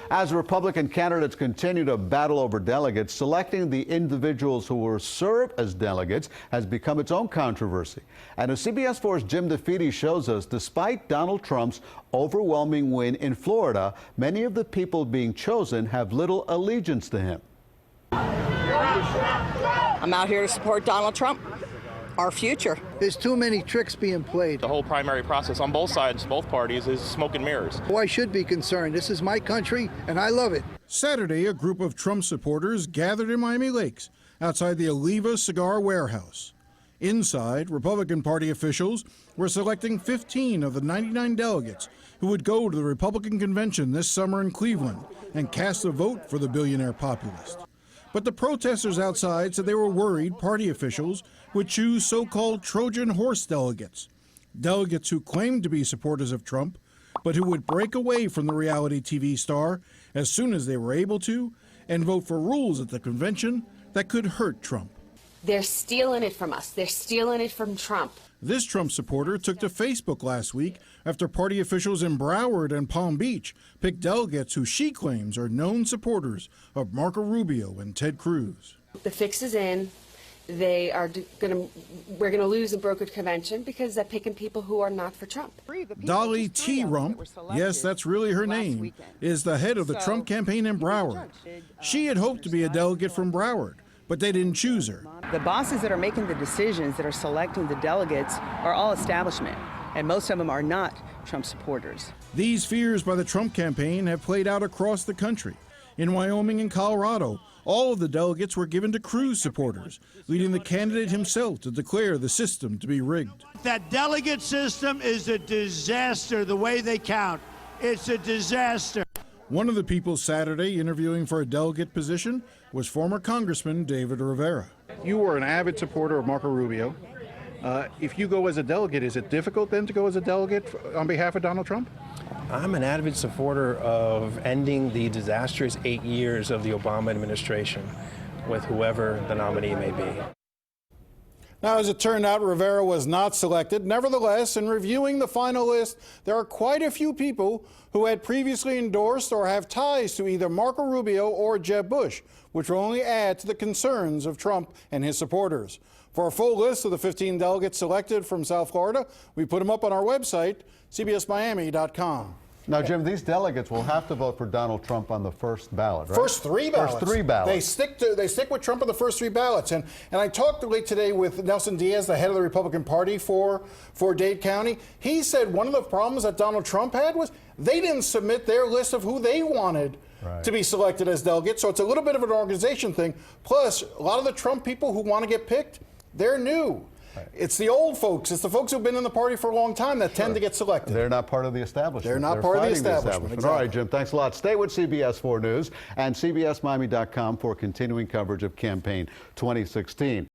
As Republican candidates continue to battle over delegates, selecting the individuals who will serve as delegates has become its own controversy. And as CBS 4's Jim DeFede shows us, despite Donald Trump's overwhelming win in Florida, many of the people being chosen have little allegiance to him. I'm out here to support Donald Trump, our future. There's too many tricks being played. The whole primary process on both sides, both parties, is smoke and mirrors. Oh, I should be concerned. This is my country, and I love it. Saturday, a group of Trump supporters gathered in Miami Lakes outside the Oliva Cigar Warehouse. Inside, Republican Party officials were selecting 15 of the 99 delegates who would go to the Republican convention this summer in Cleveland and cast a vote for the billionaire populist. But the protesters outside said they were worried party officials would choose so-called Trojan horse delegates, delegates who claimed to be supporters of Trump, but who would break away from the reality TV star as soon as they were able to and vote for rules at the convention that could hurt Trump. They're stealing it from us. They're stealing it from Trump. This Trump supporter took to Facebook last week after party officials in Broward and Palm Beach picked delegates who she claims are known supporters of Marco Rubio and Ted Cruz. The fix is in. We're going to lose the brokered convention because they're picking people who are not for Trump. Dolly T. Rump, yes, that's really her name, is the head of the Trump campaign in Broward. She had hoped to be a delegate from Broward, but they didn't choose her. The bosses that are making the decisions, that are selecting the delegates, are all establishment, and most of them are not Trump supporters. These fears by the Trump campaign have played out across the country. In Wyoming and Colorado, all of the delegates were given to Cruz supporters, leading the candidate himself to declare the system to be rigged. That delegate system is a disaster, the way they count. It's a disaster. One of the people Saturday interviewing for a delegate position was former Congressman David Rivera. You were an avid supporter of Marco Rubio. If you go as a delegate, is it difficult then to go as a delegate on behalf of Donald Trump? I'm an avid supporter of ending the disastrous 8 years of the Obama administration with whoever the nominee may be. Now, as it turned out, Rivera was not selected. Nevertheless, in reviewing the final list, there are quite a few people who had previously endorsed or have ties to either Marco Rubio or Jeb Bush, which will only add to the concerns of Trump and his supporters. For a full list of the 15 delegates selected from South Florida, we put them up on our website, cbsmiami.com. Now, Jim, these delegates will have to vote for Donald Trump on the first ballot, right? First three ballots. First three ballots. They stick with Trump on the first three ballots. And I talked late today with Nelson Diaz, the head of the Republican Party for Dade County. He said one of the problems that Donald Trump had was they didn't submit their list of who they wanted to be selected as delegates. So it's a little bit of an organization thing. Plus, a lot of the Trump people who want to get picked, they're new. It's the old folks. It's the folks who've been in the party for a long time that tend to get selected. They're not part of the establishment. They're not part of the establishment. Exactly. All right, Jim, thanks a lot. Stay with CBS 4 News and CBSMiami.com for continuing coverage of campaign 2016.